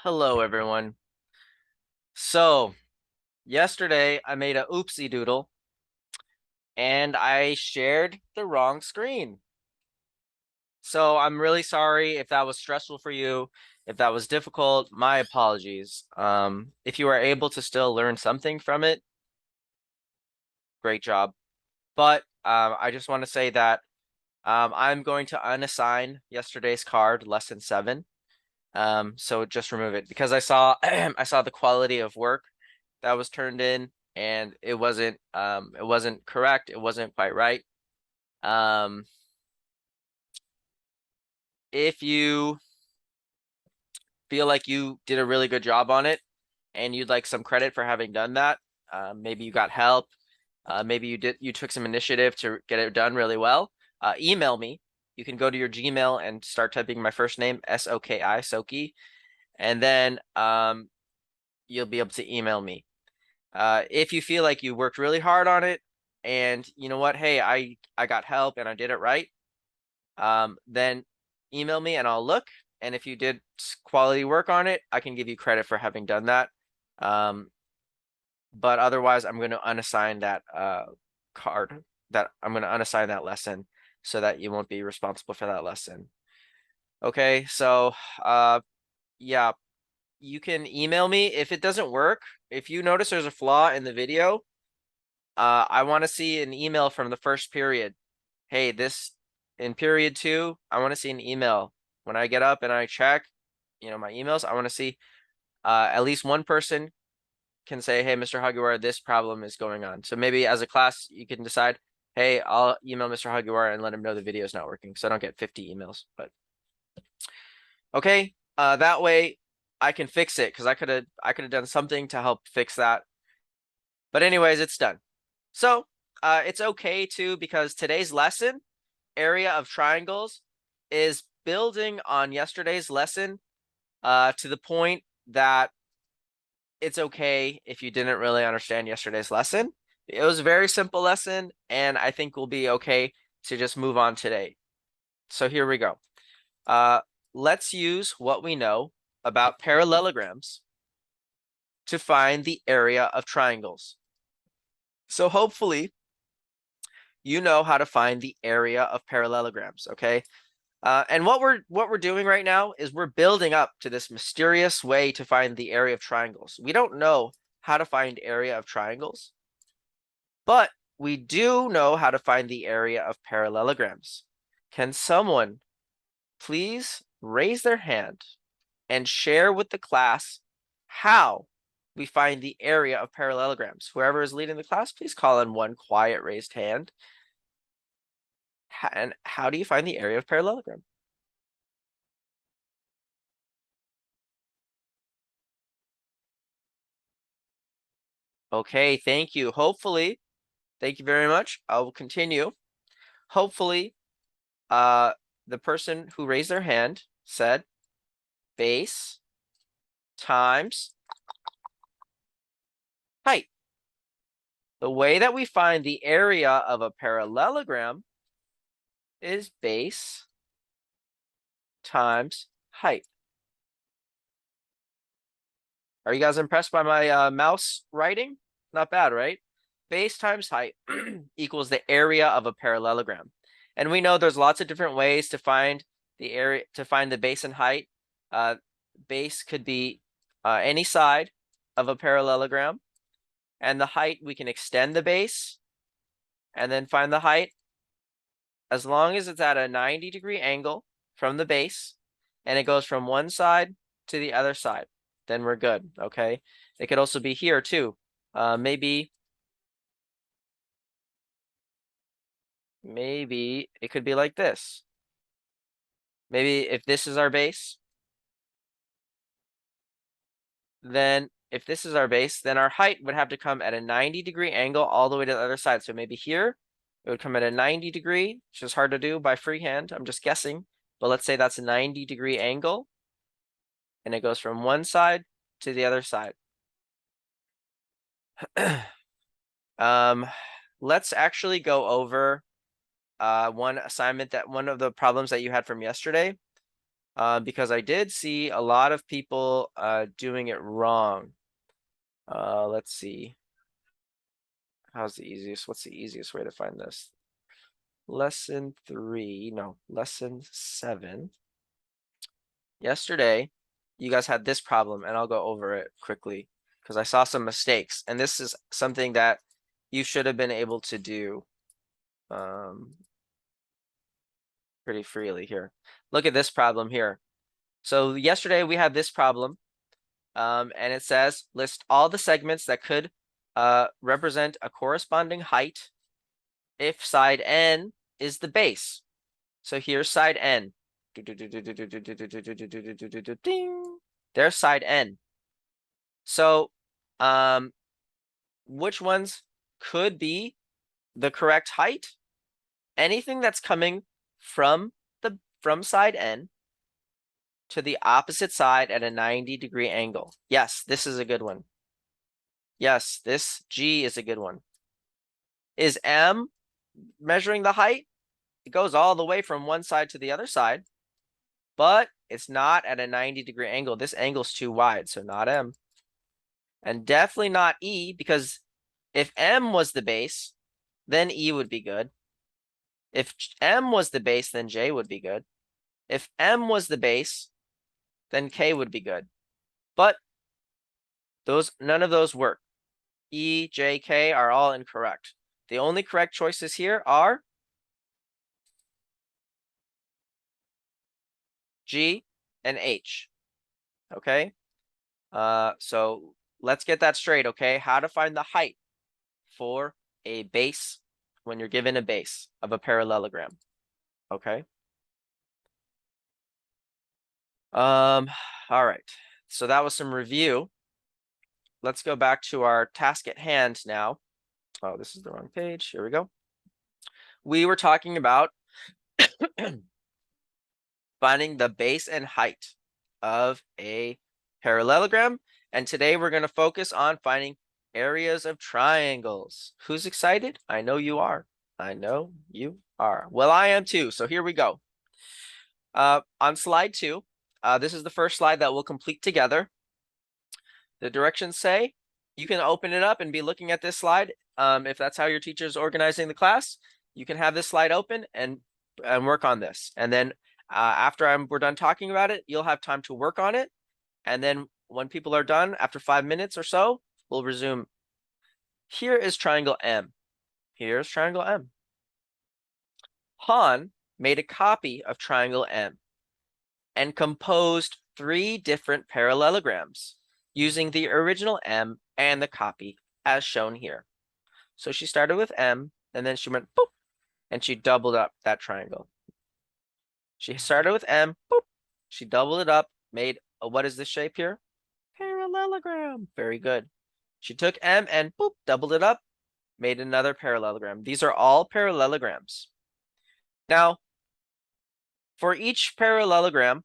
Hello, everyone. So, yesterday I made a oopsie doodle and I shared the wrong screen. So, I'm really sorry if that was stressful for you, if that was difficult, my apologies. If you are able to still learn something from it, great job. But I just want to say that I'm going to unassign yesterday's card, lesson 7. So just remove it because I saw I saw the quality of work that was turned in and it wasn't correct. It wasn't quite right. Um, if you feel like you did a really good job on it and you'd like some credit for having done that, maybe you got help, maybe you took some initiative to get it done really well, email me. You can go to your Gmail and start typing my first name, Soki, Soki, and then you'll be able to email me. If you feel like you worked really hard on it and you know what, hey, I got help and I did it right, then email me and I'll look. And if you did quality work on it, I can give you credit for having done that. But otherwise, I'm going to unassign that card. That I'm going to unassign that lesson so that you won't be responsible for that lesson. Okay, so yeah, you can email me if it doesn't work. If you notice there's a flaw in the video, I want to see an email from the first period. Hey, this in period 2, I want to see an email. When I get up and I check, my emails, I want to see at least one person can say, hey, Mr. Hagiwara, this problem is going on. So maybe as a class, you can decide, hey, I'll email Mr. Hagiwara and let him know the video is not working. So I don't get 50 emails. But okay, that way I can fix it because I could have done something to help fix that. But anyways, it's done. So it's okay too, because today's lesson, area of triangles, is building on yesterday's lesson to the point that it's okay if you didn't really understand yesterday's lesson. It was a very simple lesson, and I think we'll be okay to just move on today. So here we go. Let's use what we know about parallelograms to find the area of triangles. So hopefully you know how to find the area of parallelograms, okay? And what we're doing right now is we're building up to this mysterious way to find the area of triangles. We don't know how to find area of triangles, but we do know how to find the area of parallelograms. Can someone please raise their hand and share with the class how we find the area of parallelograms? Whoever is leading the class, please call in one quiet raised hand. And how do you find the area of parallelogram? Okay, thank you. Hopefully, thank you very much. I will continue. Hopefully, the person who raised their hand said base times height. The way that we find the area of a parallelogram is base times height. Are you guys impressed by my mouse writing? Not bad, right? Base times height equals the area of a parallelogram. And we know there's lots of different ways to find the area, to find the base and height. Base could be any side of a parallelogram. And the height, we can extend the base and then find the height as long as it's at a 90-degree angle from the base and it goes from one side to the other side. Then we're good, okay? It could also be here too. Maybe it could be like this. Maybe if this is our base, then if this is our base, then our height would have to come at a 90-degree angle all the way to the other side. So maybe here it would come at a 90-degree, which is hard to do by freehand. I'm just guessing, but let's say that's a 90-degree angle and it goes from one side to the other side. Let's actually go over one of the problems that you had from yesterday. because I did see a lot of people doing it wrong. Let's see. What's the easiest way to find this? Lesson 3, no, lesson 7. Yesterday, you guys had this problem, and I'll go over it quickly because I saw some mistakes, and this is something that you should have been able to do pretty freely here. Look at this problem here. So yesterday we had this problem, and it says list all the segments that could represent a corresponding height if side N is the base. So here's side N. There's side N. So which ones could be the correct height? Anything that's coming from side N to the opposite side at a 90-degree angle. Yes, this is a good one. Yes, this G is a good one. Is M measuring the height? It goes all the way from one side to the other side, but it's not at a 90-degree angle. This angle's too wide, so not M. And definitely not E, because if M was the base, then E would be good. If M was the base, then J would be good. If M was the base, then K would be good. But none of those work. E, J, K are all incorrect. The only correct choices here are G and H. Okay? So let's get that straight, okay? How to find the height for a base when you're given a base of a parallelogram. Okay? All right. So that was some review. Let's go back to our task at hand now. Oh, this is the wrong page. Here we go. We were talking about finding the base and height of a parallelogram. And today we're going to focus on finding areas of triangles. Who's excited? I know you are. I know you are. Well, I am too. So here we go. On slide 2, this is the first slide that we'll complete together. The directions say you can open it up and be looking at this slide. If that's how your teacher is organizing the class, you can have this slide open and work on this. And then after we're done talking about it, you'll have time to work on it. And then when people are done, after 5 minutes or so, we'll resume. Here is triangle M. Here's triangle M. Han made a copy of triangle M and composed 3 different parallelograms using the original M and the copy as shown here. So she started with M, and then she went boop, and she doubled up that triangle. She started with M, boop, she doubled it up, made what is this shape here? Parallelogram. Very good. She took M and boop, doubled it up, made another parallelogram. These are all parallelograms. Now, for each parallelogram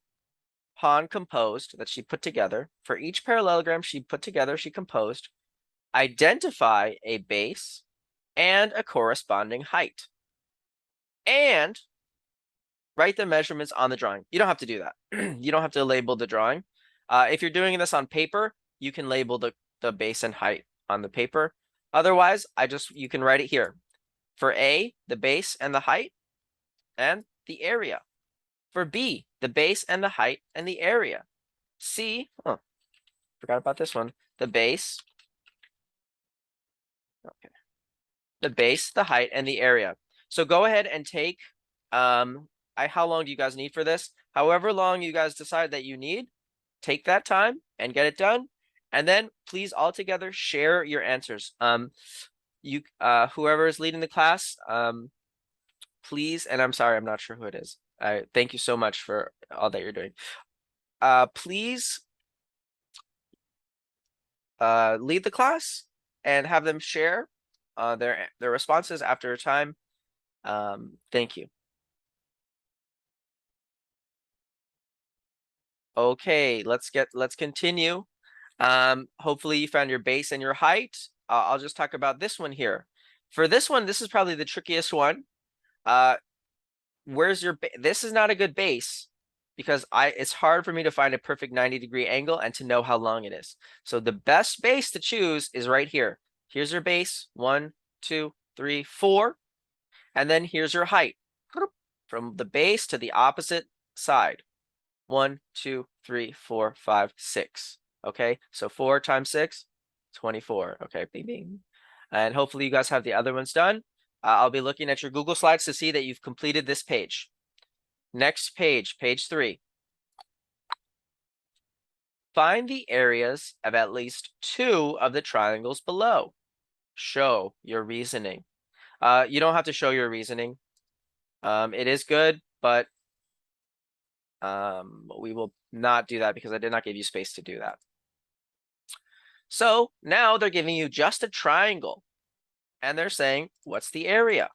Han composed, that she put together, for each parallelogram she put together, she composed, identify a base and a corresponding height. And write the measurements on the drawing. You don't have to do that. You don't have to label the drawing. If you're doing this on paper, you can label the base and height on the paper. Otherwise, you can write it here. For A, the base and the height and the area. For B, the base and the height and the area. C, forgot about this one. The base, okay. The base, the height, and the area. So go ahead and take, how long do you guys need for this? However long you guys decide that you need, take that time and get it done. And then please all together share your answers. Whoever is leading the class, please, and I'm sorry, I'm not sure who it is. Thank you so much for all that you're doing. Please lead the class and have them share their responses after a time. Thank you. Okay, let's continue. Hopefully you found your base and your height. I'll just talk about this one here. For this one, this is probably the trickiest one. Where's your this is not a good base because it's hard for me to find a perfect 90-degree angle and to know how long it is. So the best base to choose is right here. Here's your base, 1, 2, 3, 4. And then here's your height from the base to the opposite side. 1, 2, 3, 4, 5, 6. Okay, so 4 times 6, 24. Okay, bing, bing. And hopefully you guys have the other ones done. I'll be looking at your Google Slides to see that you've completed this page. Next page, page 3. Find the areas of at least 2 of the triangles below. Show your reasoning. You don't have to show your reasoning. It is good, but we will not do that because I did not give you space to do that. So now they're giving you just a triangle and they're saying, what's the area?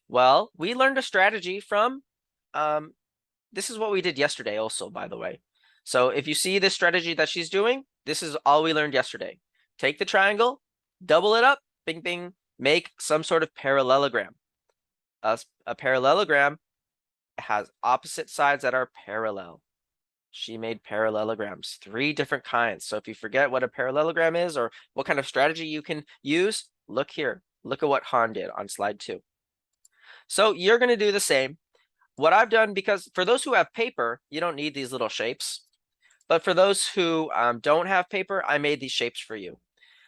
Well, we learned a strategy from, this is what we did yesterday also, by the way. So if you see this strategy that she's doing, this is all we learned yesterday. Take the triangle, double it up, bing, bing, make some sort of parallelogram. A parallelogram has opposite sides that are parallel. She made parallelograms, 3 different kinds. So if you forget what a parallelogram is or what kind of strategy you can use, look here. Look at what Han did on slide 2. So you're going to do the same. What I've done, because for those who have paper, you don't need these little shapes. But for those who don't have paper, I made these shapes for you.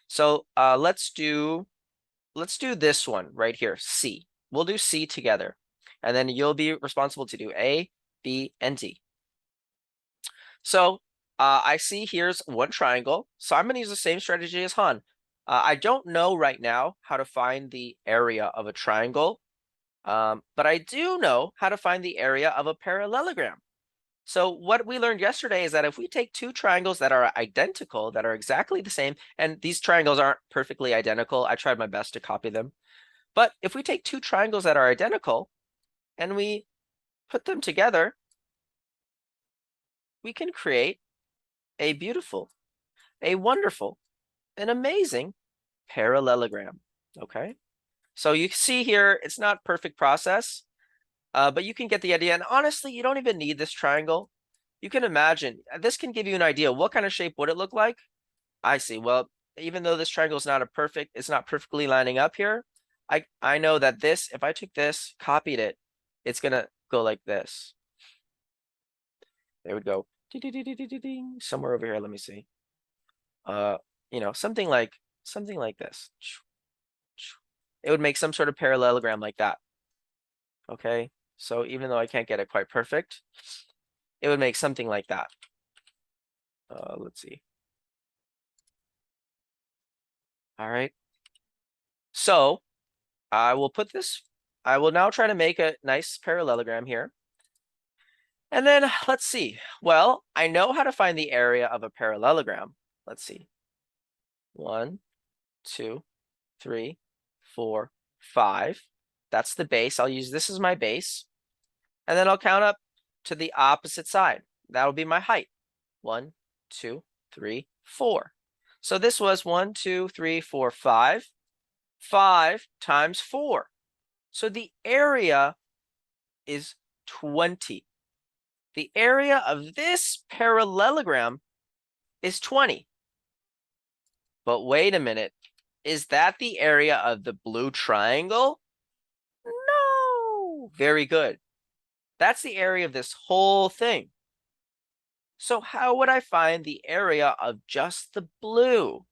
So let's do this one right here, C. We'll do C together. And then you'll be responsible to do A, B, and D. So I see here's one triangle. So I'm going to use the same strategy as Han. I don't know right now how to find the area of a triangle, but I do know how to find the area of a parallelogram. So what we learned yesterday is that if we take 2 triangles that are identical, that are exactly the same, and these triangles aren't perfectly identical, I tried my best to copy them. But if we take 2 triangles that are identical and we put them together, we can create a beautiful, a wonderful, an amazing parallelogram. Okay, so you see here, it's not perfect process, but you can get the idea. And honestly, you don't even need this triangle. You can imagine, this can give you an idea. What kind of shape would it look like? I see. Well, even though this triangle is not it's not perfectly lining up here, I know that this, if I took this, copied it, it's gonna go like this. There would go somewhere over here. Let me see. You know, something like this. It would make some sort of parallelogram like that. Okay, so even though I can't get it quite perfect, it would make something like that. Let's see. All right. So I will put this, I will now try to make a nice parallelogram here. And then let's see. Well, I know how to find the area of a parallelogram. Let's see. 1, 2, 3, 4, 5. That's the base. I'll use this as my base. And then I'll count up to the opposite side. That'll be my height. 1, 2, 3, 4. So this was 1, 2, 3, 4, 5. 5 times 4. So the area is 20. The area of this parallelogram is 20. But wait a minute. Is that the area of the blue triangle? No. Very good. That's the area of this whole thing. So how would I find the area of just the blue?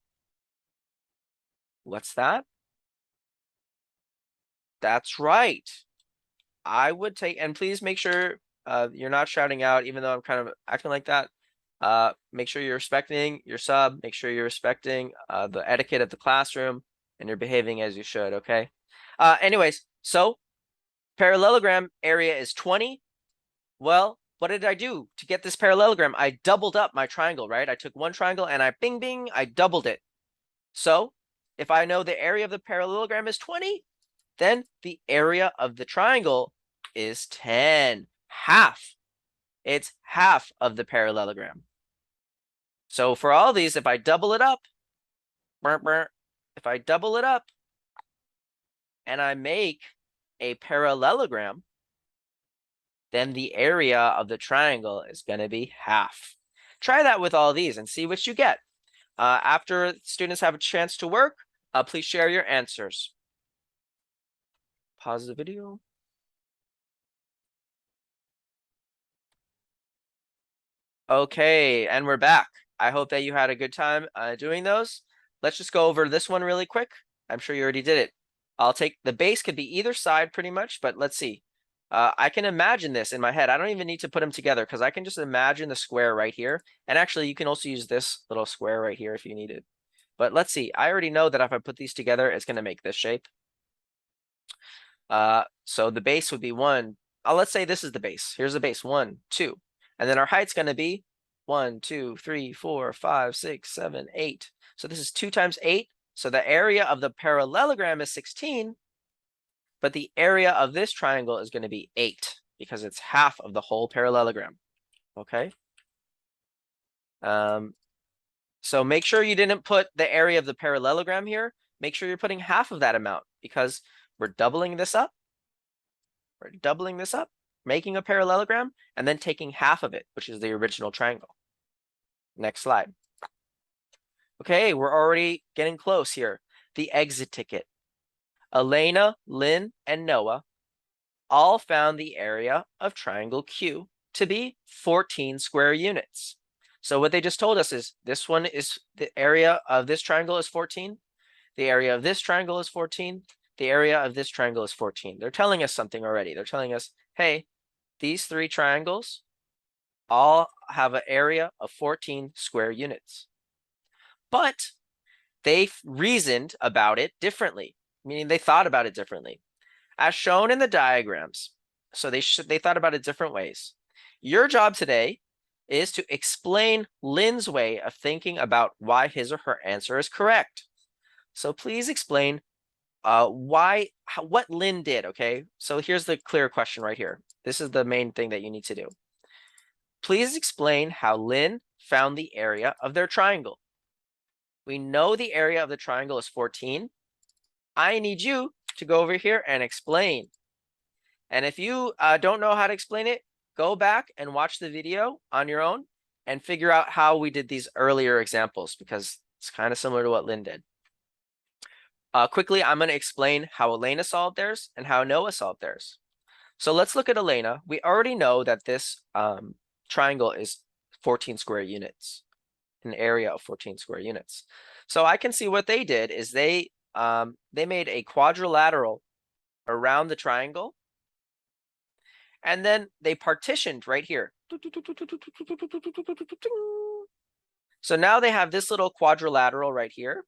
What's that? That's right. I would take, and please make sure you're not shouting out, even though I'm kind of acting like that. Make sure you're respecting your sub. Make sure you're respecting the etiquette of the classroom, and you're behaving as you should, okay? Anyways, so parallelogram area is 20. Well, what did I do to get this parallelogram? I doubled up my triangle, right? I took one triangle and I bing, bing, I doubled it. So if I know the area of the parallelogram is 20, then the area of the triangle is 10, half. It's half of the parallelogram. So for all these, if I double it up, if I double it up and I make a parallelogram, then the area of the triangle is going to be half. Try that with all these and see what you get. After students have a chance to work, please share your answers. Pause the video. Okay, and we're back. I hope that you had a good time doing those. Let's just go over this one really quick. I'm sure you already did it. I'll take the base could be either side pretty much, but let's see. I can imagine this in my head. I don't even need to put them together because I can just imagine the square right here. And actually, you can also use this little square right here if you need it. But let's see. I already know that if I put these together, it's going to make this shape. So the base would be 1. Let's say this is the base. Here's the base, 1, 2. And then our height's going to be 1, 2, 3, 4, 5, 6, 7, 8. So this is 2 times 8. So the area of the parallelogram is 16. But the area of this triangle is going to be 8 because it's half of the whole parallelogram. Okay. So make sure you didn't put the area of the parallelogram here. Make sure you're putting half of that amount because we're doubling this up. We're doubling this up, making a parallelogram, and then taking half of it, which is the original triangle. Next slide. Okay, we're already getting close here. The exit ticket. Elena, Lynn, and Noah all found the area of triangle Q to be 14 square units. So what they just told us is this one is the area of this triangle is 14. The area of this triangle is 14. The area of this triangle is 14. They're telling us something already. They're telling us, hey, these 3 triangles all have an area of 14 square units. But they reasoned about it differently, meaning they thought about it differently. As shown in the diagrams, so they thought about it different ways. Your job today is to explain Lynn's way of thinking about why his or her answer is correct. So please explain what Lynn did, okay? So here's the clear question right here. This is the main thing that you need to do. Please explain how Lynn found the area of their triangle. We know the area of the triangle is 14. I need you to go over here and explain. And if you don't know how to explain it, go back and watch the video on your own and figure out how we did these earlier examples because it's kind of similar to what Lynn did. Quickly, I'm going to explain how Elena solved theirs and how Noah solved theirs. So let's look at Elena. We already know that this triangle is 14 square units, an area of 14 square units. So I can see what they did is they made a quadrilateral around the triangle, and then they partitioned right here. So now they have this little quadrilateral right here.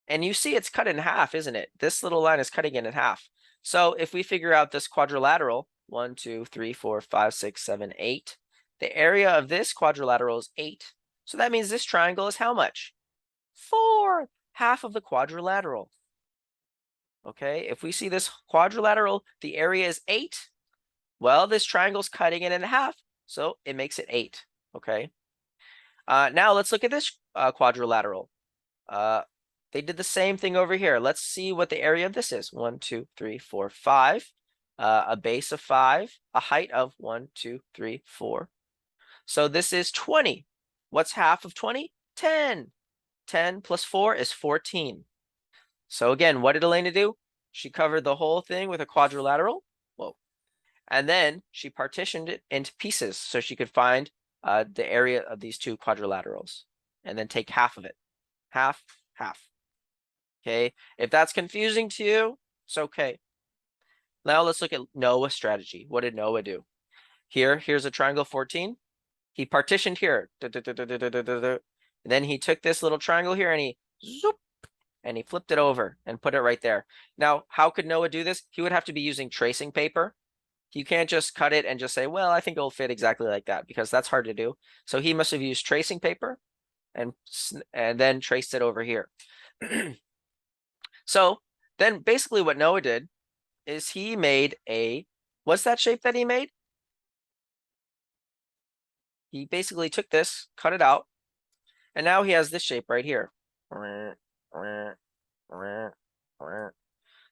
And you see it's cut in half, isn't it? This little line is cutting it in half. So if we figure out this quadrilateral, 1, 2, 3, 4, 5, 6, 7, 8, the area of this quadrilateral is 8. So that means this triangle is how much? 4, half of the quadrilateral. Okay, if we see this quadrilateral, the area is 8. Well, this triangle's cutting it in half, so it makes it 8. Okay. Now let's look at this quadrilateral. They did the same thing over here. Let's see what the area of this is. 1, 2, 3, 4, 5. A base of 5, a height of 1, 2, 3, 4. So this is 20. What's half of 20? 10. 10 plus 4 is 14. So again, what did Elena do? She covered the whole thing with a quadrilateral. Whoa. And then she partitioned it into pieces so she could find the area of these 2 quadrilaterals and then take half of it. Half, half. Okay, if that's confusing to you, it's okay. Now let's look at Noah's strategy. What did Noah do? Here's a triangle 14. He partitioned here. And then he took this little triangle here and he flipped it over and put it right there. Now, how could Noah do this? He would have to be using tracing paper. You can't just cut it and just say, well, I think it'll fit exactly like that because that's hard to do. So he must have used tracing paper and then traced it over here. So then basically what Noah did is he made what's that shape that he made? He basically took this, cut it out, and now he has this shape right here.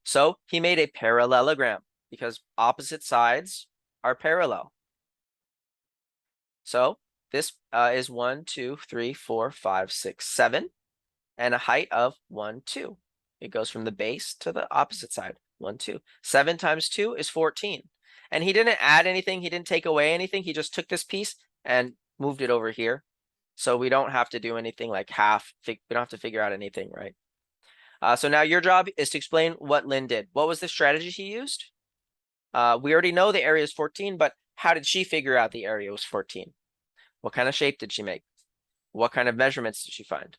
So he made a parallelogram because opposite sides are parallel. So this is 1, 2, 3, 4, 5, 6, 7, and a height of 1, 2. It goes from the base to the opposite side. 1, 2. 7 times 2 is 14. And he didn't add anything. He didn't take away anything. He just took this piece and moved it over here. So we don't have to do anything like we don't have to figure out anything, right? So now your job is to explain what Lynn did. What was the strategy she used? We already know the area is 14, but how did she figure out the area was 14? What kind of shape did she make? What kind of measurements did she find?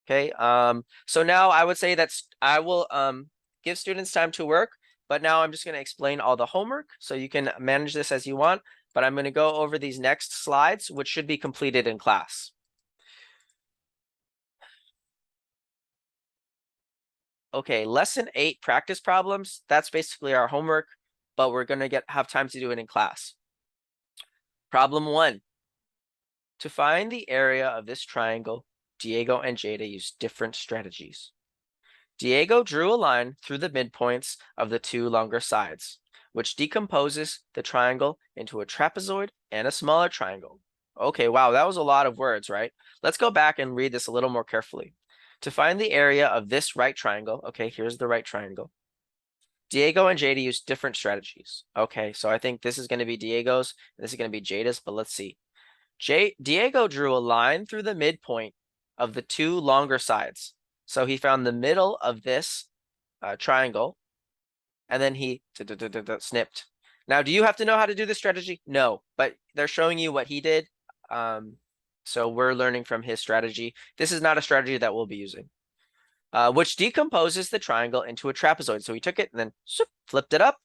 Okay, so now I would say that I will give students time to work, but now I'm just going to explain all the homework so you can manage this as you want, but I'm going to go over these next slides, which should be completed in class. Okay, lesson 8 practice problems. That's basically our homework, but we're going to have time to do it in class. Problem 1. To find the area of this triangle, Diego and Jada used different strategies. Diego drew a line through the midpoints of the two longer sides, which decomposes the triangle into a trapezoid and a smaller triangle. Okay, wow, that was a lot of words, right? Let's go back and read this a little more carefully. To find the area of this right triangle, okay, here's the right triangle. Diego and Jada used different strategies. Okay, so I think this is going to be Diego's, and this is going to be Jada's, but let's see. Diego drew a line through the midpoint of the two longer sides. So he found the middle of this triangle, and then he snipped. Now, do you have to know how to do this strategy? No, but they're showing you what he did. So we're learning from his strategy. This is not a strategy that we'll be using. Which decomposes the triangle into a trapezoid. So he took it and then flipped it up.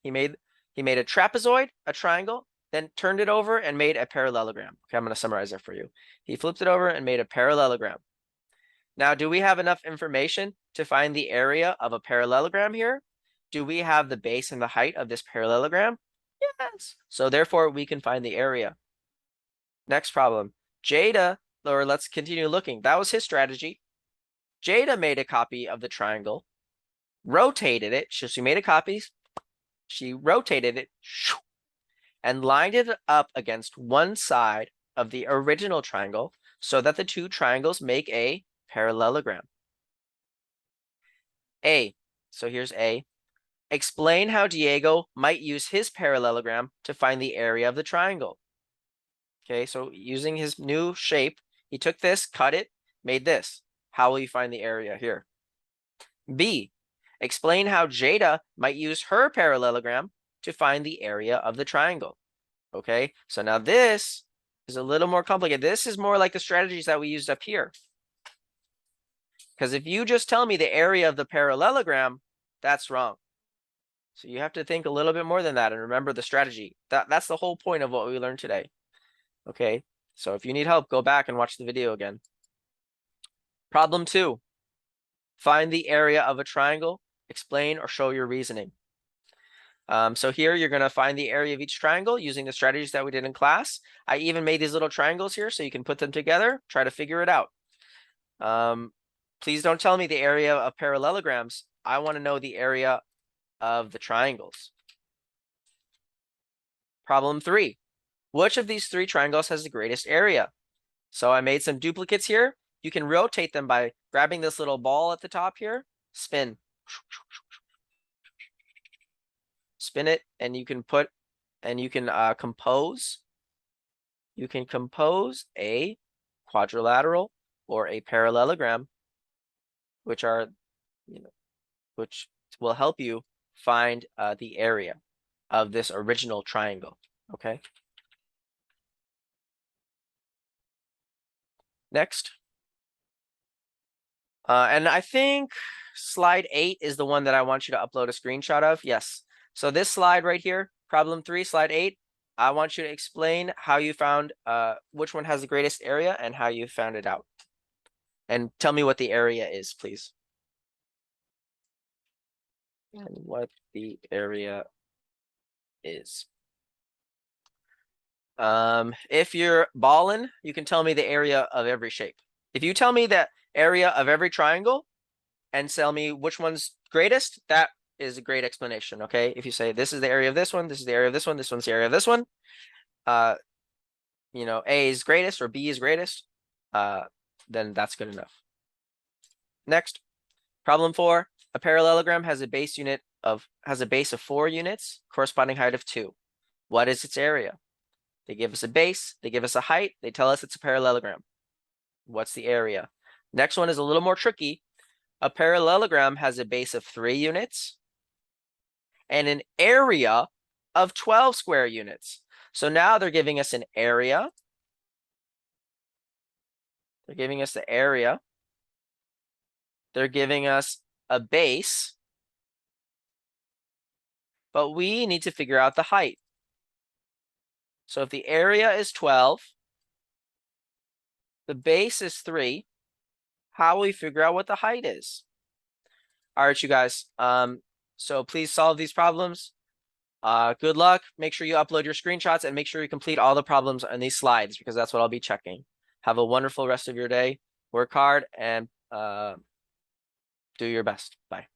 He made a trapezoid, a triangle, then turned it over and made a parallelogram. Okay, I'm going to summarize that for you. He flipped it over and made a parallelogram. Now, do we have enough information to find the area of a parallelogram here? Do we have the base and the height of this parallelogram? Yes. So therefore, we can find the area. Next problem. Jada, or let's continue looking. That was his strategy. Jada made a copy of the triangle, rotated it. So she made a copy. She rotated it and lined it up against one side of the original triangle so that the two triangles make a parallelogram. A. So here's A. Explain how Diego might use his parallelogram to find the area of the triangle. Okay, so using his new shape, he took this, cut it, made this. How will you find the area here? B. Explain how Jada might use her parallelogram to find the area of the triangle. Okay, so now this is a little more complicated. This is more like the strategies that we used up here. Because if you just tell me the area of the parallelogram, that's wrong. So you have to think a little bit more than that and remember the strategy. That's the whole point of what we learned today. Okay, so if you need help, go back and watch the video again. Problem 2. Find the area of a triangle. Explain or show your reasoning. So here you're going to find the area of each triangle using the strategies that we did in class. I even made these little triangles here so you can put them together, try to figure it out. Please don't tell me the area of parallelograms. I want to know the area of the triangles. Problem 3. Which of these 3 triangles has the greatest area? So I made some duplicates here. You can rotate them by grabbing this little ball at the top here, spin. Spin it, and you can compose. You can compose a quadrilateral or a parallelogram, which will help you find the area of this original triangle. Okay. Next. And I think slide 8 is the one that I want you to upload a screenshot of. Yes. So this slide right here, problem 3, slide 8, I want you to explain how you found which one has the greatest area and how you found it out. And tell me what the area is, please. And what the area is. If you're balling, you can tell me the area of every shape. If you tell me the area of every triangle and tell me which one's greatest, that is a great explanation, okay? If you say this is the area of this one, this is the area of this one, this one's the area of this one, you know, A is greatest or B is greatest, then that's good enough. Next, problem 4. A parallelogram has a base of 4 units, corresponding height of 2. What is its area? They give us a base, they give us a height, they tell us it's a parallelogram. What's the area? Next one is a little more tricky. A parallelogram has a base of 3 units and an area of 12 square units. So now they're giving us an area. They're giving us the area. They're giving us a base. But we need to figure out the height. So if the area is 12, the base is 3, how will we figure out what the height is? All right, you guys. So please solve these problems. Good luck. Make sure you upload your screenshots and make sure you complete all the problems on these slides because that's what I'll be checking. Have a wonderful rest of your day. Work hard and do your best. Bye.